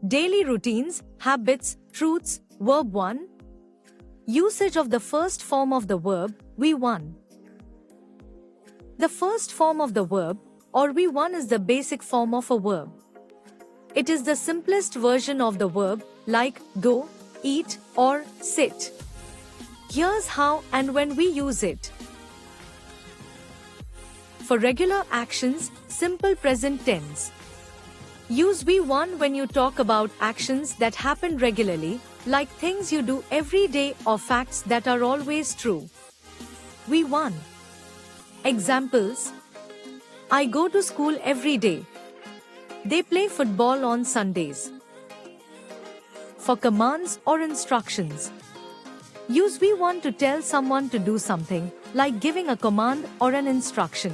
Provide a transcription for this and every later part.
Daily routines, habits, truths. Verb 1. Usage of the first form of the verb, we1. The first form of the verb, or we1, is the basic form of a verb. It is the simplest version of the verb, like go, eat, or sit. Here's how and when we use it. For regular actions, simple present tense. Use we1 when you talk about actions that happen regularly, like things you do every day or facts that are always true. we1. Examples: I go to school every day. They play football on Sundays. For commands or instructions, use we1 to tell someone to do something, like giving a command or an instruction.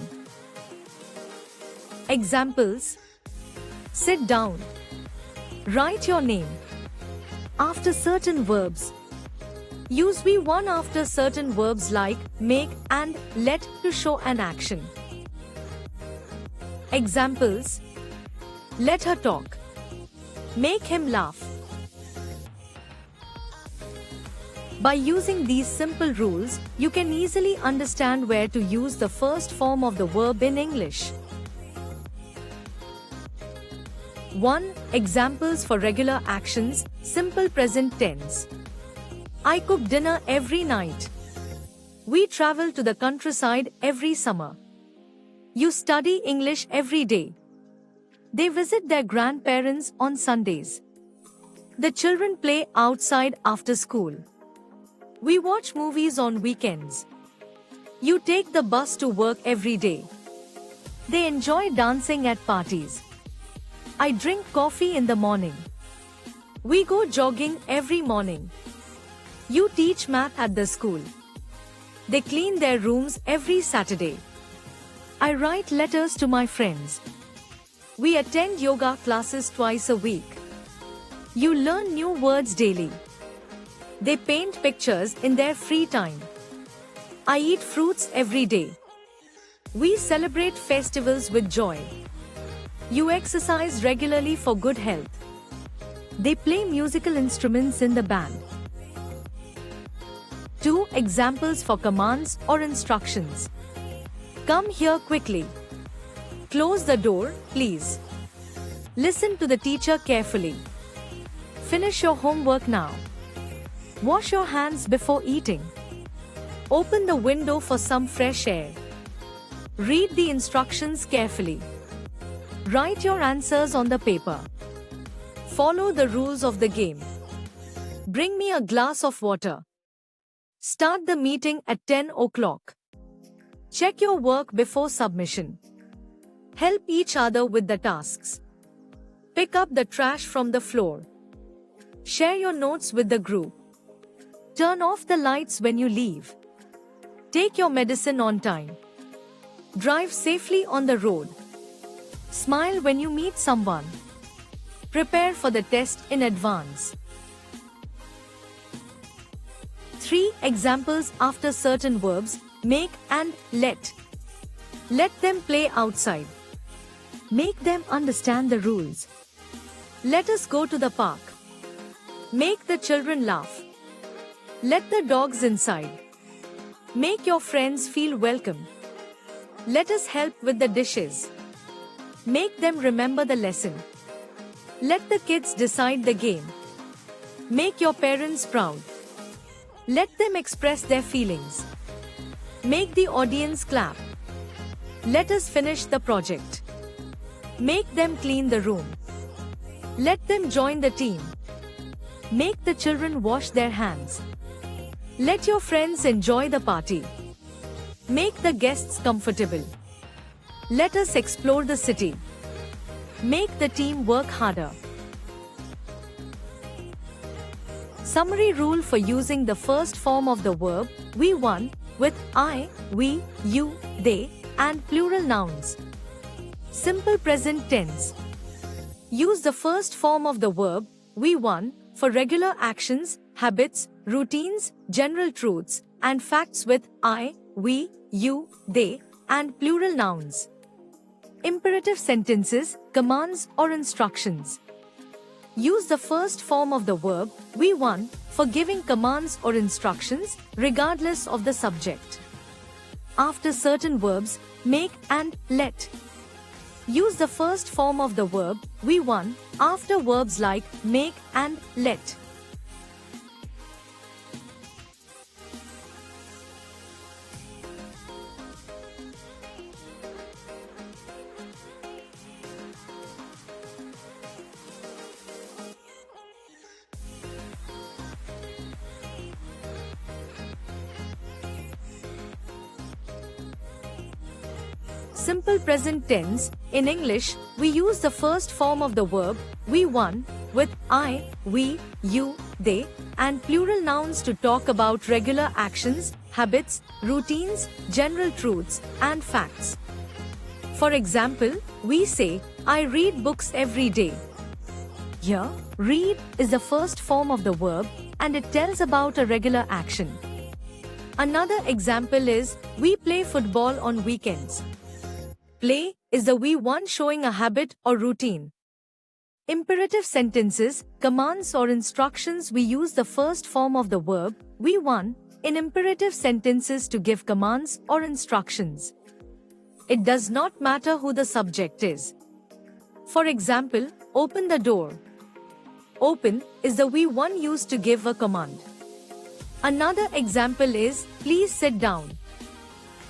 Examples: sit down. Write your name. After certain verbs, use we1 after certain verbs like make and let to show an action. Examples: let her talk. Make him laugh. By using these simple rules, you can easily understand where to use the first form of the verb in English. 1. Examples for regular actions, simple present tense. I cook dinner every night. We travel to the countryside every summer. You study English every day. They visit their grandparents on Sundays. The children play outside after school. We watch movies on weekends. You take the bus to work every day. They enjoy dancing at parties. I drink coffee in the morning. We go jogging every morning. You teach math at the school. They clean their rooms every Saturday. I write letters to my friends. We attend yoga classes twice a week. You learn new words daily. They paint pictures in their free time. I eat fruits every day. We celebrate festivals with joy. You exercise regularly for good health. They play musical instruments in the band. 2. Examples for commands or instructions. Come here quickly. Close the door, please. Listen to the teacher carefully. Finish your homework now. Wash your hands before eating. Open the window for some fresh air. Read the instructions carefully. Write your answers on the paper. Follow the rules of the game. Bring me a glass of water. Start the meeting at 10 o'clock. Check your work before submission. Help each other with the tasks. Pick up the trash from the floor. Share your notes with the group. Turn off the lights when you leave. Take your medicine on time. Drive safely on the road. Smile when you meet someone. Prepare for the test in advance. 3. Examples after certain verbs, make and let. Let them play outside. Make them understand the rules. Let us go to the park. Make the children laugh. Let the dogs inside. Make your friends feel welcome. Let us help with the dishes. Make them remember the lesson. Let the kids decide the game. Make your parents proud. Let them express their feelings. Make the audience clap. Let us finish the project. Make them clean the room. Let them join the team. Make the children wash their hands. Let your friends enjoy the party. Make the guests comfortable. Let us explore the city. Make the team work harder. Summary rule for using the first form of the verb, we1, with I, we, you, they, and plural nouns. Simple present tense. Use the first form of the verb, we1, for regular actions, habits, routines, general truths, and facts with I, we, you, they, and plural nouns. Imperative sentences, commands or instructions. use the first form of the verb we1 for giving commands or instructions regardless of the subject. After certain verbs, make and let. Use the first form of the verb we1 after verbs like make and let. Simple present tense. In English, we use the first form of the verb we1 with I, we, you, they, and plural nouns to talk about regular actions, habits, routines, general truths, and facts. For example, we say, I read books every day. Here, read is the first form of the verb and it tells about a regular action. Another example is, we play football on weekends. Play is the we1 showing a habit or routine. Imperative sentences, commands or instructions. We use the first form of the verb we1 in imperative sentences to give commands or instructions. It does not matter who the subject is. For example, open the door. Open is the we1 used to give a command. Another example is, please sit down.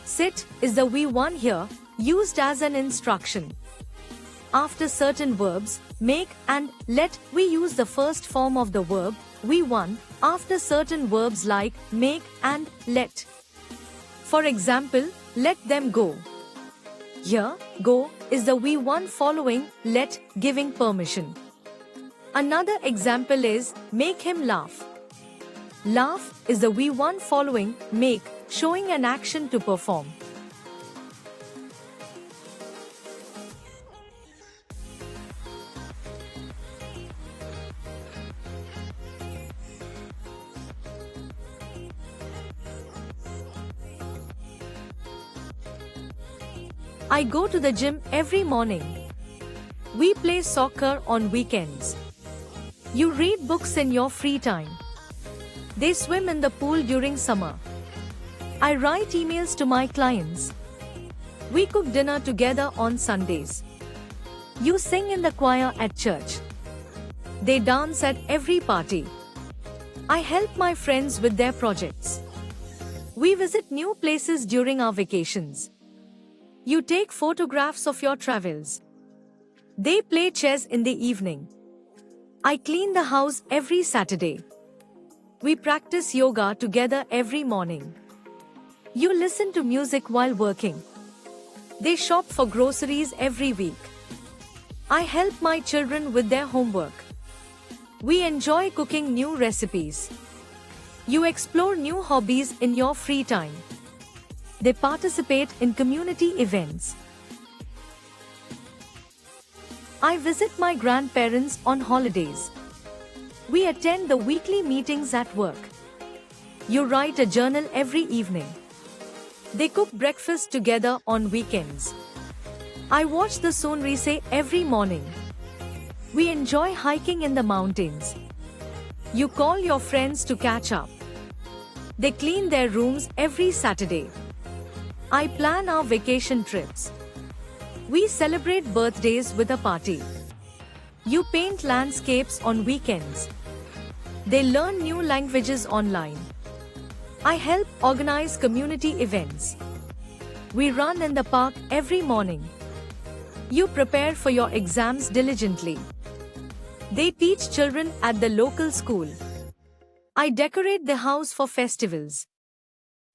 Sit is the we1 here, used as an instruction. After certain verbs, make and let, we use the first form of the verb we1 after certain verbs like make and let. For example, let them go. Here, go is the we1 following let, giving permission. Another example is, make him laugh. Laugh is the we1 following make, showing an action to perform. I go to the gym every morning. We play soccer on weekends. You read books in your free time. They swim in the pool during summer. I write emails to my clients. We cook dinner together on Sundays. You sing in the choir at church. They dance at every party. I help my friends with their projects. We visit new places during our vacations. You take photographs of your travels. They play chess in the evening. I clean the house every Saturday. We practice yoga together every morning. You listen to music while working. They shop for groceries every week. I help my children with their homework. We enjoy cooking new recipes. You explore new hobbies in your free time. They participate in community events. I visit my grandparents on holidays. We attend the weekly meetings at work. You write a journal every evening. They cook breakfast together on weekends. I watch the sunrise every morning. We enjoy hiking in the mountains. You call your friends to catch up. They clean their rooms every Saturday. I plan our vacation trips. We celebrate birthdays with a party. You paint landscapes on weekends. They learn new languages online. I help organize community events. We run in the park every morning. You prepare for your exams diligently. They teach children at the local school. I decorate the house for festivals.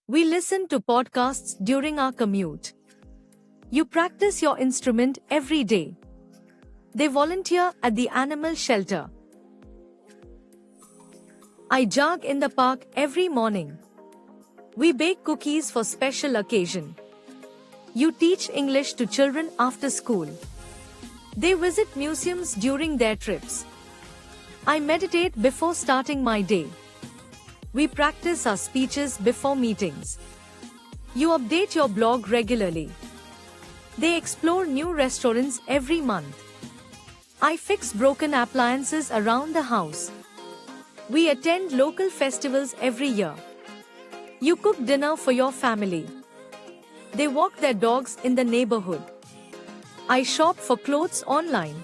We listen to podcasts during our commute. You practice your instrument every day. They volunteer at the animal shelter. I jog in the park every morning. We bake cookies for special occasion. You teach English to children after school. They visit museums during their trips. I meditate before starting my day. We practice our speeches before meetings. You update your blog regularly. They explore new restaurants every month. I fix broken appliances around the house. We attend local festivals every year. You cook dinner for your family. They walk their dogs in the neighborhood. I shop for clothes online.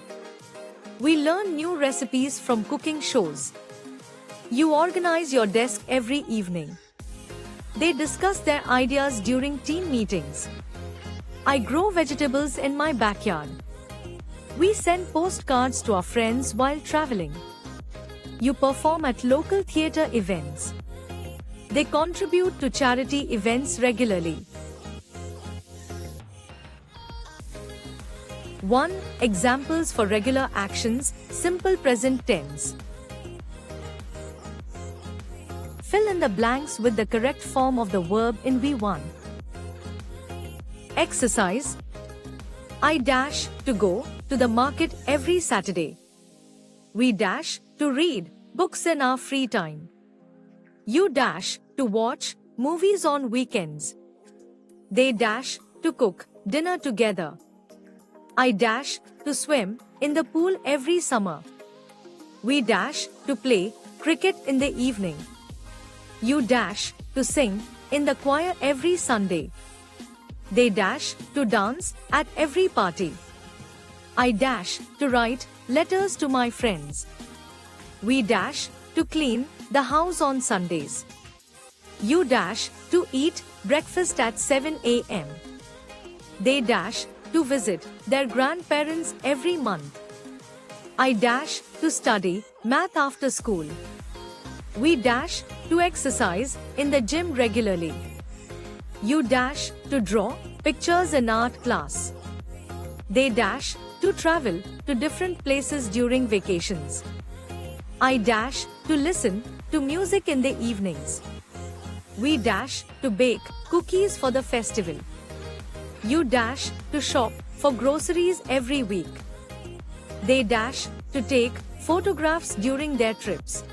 We learn new recipes from cooking shows. You organize your desk every evening. They discuss their ideas during team meetings. I grow vegetables in my backyard. We send postcards to our friends while traveling. You perform at local theatre events. They contribute to charity events regularly. 1. Examples for regular actions, simple present tense. Fill in the blanks with the correct form of the verb in V1. Exercise. I dash to go to the market every Saturday. We dash to read books in our free time. You dash to watch movies on weekends. They dash to cook dinner together. I dash to swim in the pool every summer. We dash to play cricket in the evening. You dash to sing in the choir every Sunday. They dash to dance at every party. I dash to write letters to my friends. We dash to clean the house on Sundays. You dash to eat breakfast at 7 a.m. They dash to visit their grandparents every month. I dash to study math after school. We dash to exercise in the gym regularly. You dash to draw pictures in art class. They dash to travel to different places during vacations. I dash to listen to music in the evenings. We dash to bake cookies for the festival. You dash to shop for groceries every week. They dash to take photographs during their trips.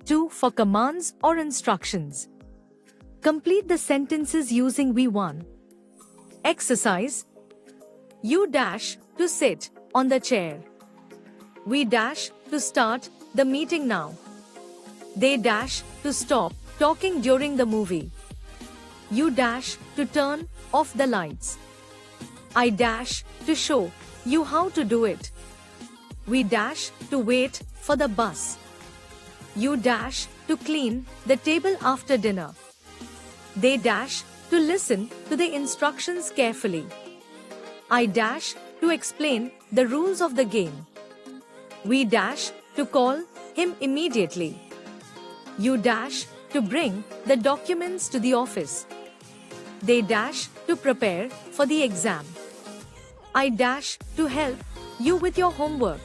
Two. For commands or instructions. Complete the sentences using V1. Exercise. You dash to sit on the chair. We dash to start the meeting now. They dash to stop talking during the movie. You dash to turn off the lights. I dash to show you how to do it. We dash to wait for the bus. You dash to clean the table after dinner. They dash to listen to the instructions carefully. I dash to explain the rules of the game. We dash to call him immediately. You dash to bring the documents to the office. They dash to prepare for the exam. I dash to help you with your homework.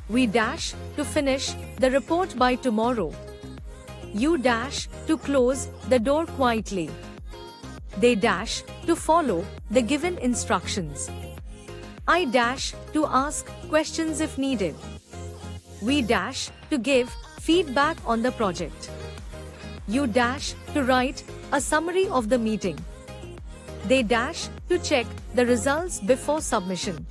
We dash to finish the report by tomorrow. You dash to close the door quietly. They dash to follow the given instructions. I dash to ask questions if needed. We dash to give feedback on the project. You dash to write a summary of the meeting. They dash to check the results before submission.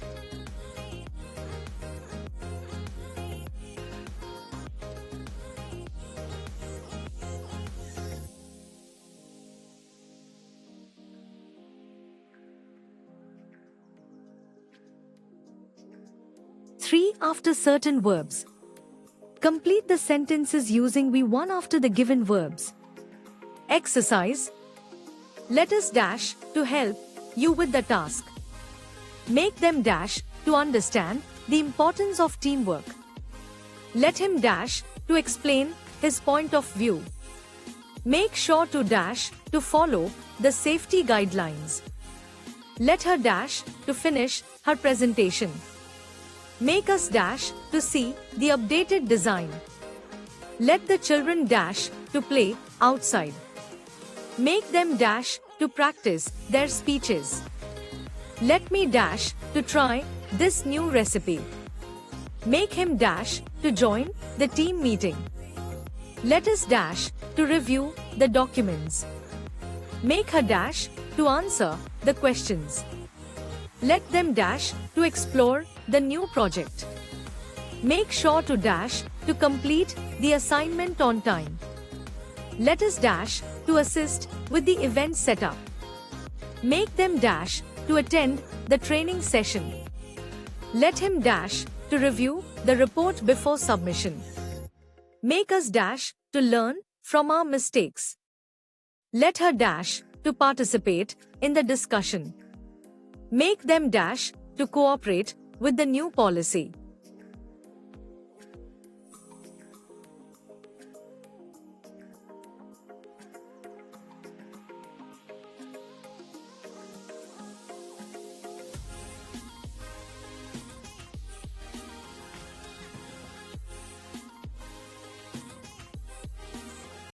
Three. After certain verbs. Complete the sentences using V1 after the given verbs. Exercise. Let us dash to help you with the task. Make them dash to understand the importance of teamwork. Let him dash to explain his point of view. Make sure to dash to follow the safety guidelines. Let her dash to finish her presentation. Make us dash to see the updated design. Let the children dash to play outside. Make them dash to practice their speeches. Let me dash to try this new recipe. Make him dash to join the team meeting. Let us dash to review the documents. Make her dash to answer the questions. Let them dash to explore the new project. Make sure to dash to complete the assignment on time. Let us dash to assist with the event setup. Make them dash to attend the training session. Let him dash to review the report before submission. Make us dash to learn from our mistakes. Let her dash to participate in the discussion. Make them dash to cooperate with the new policy.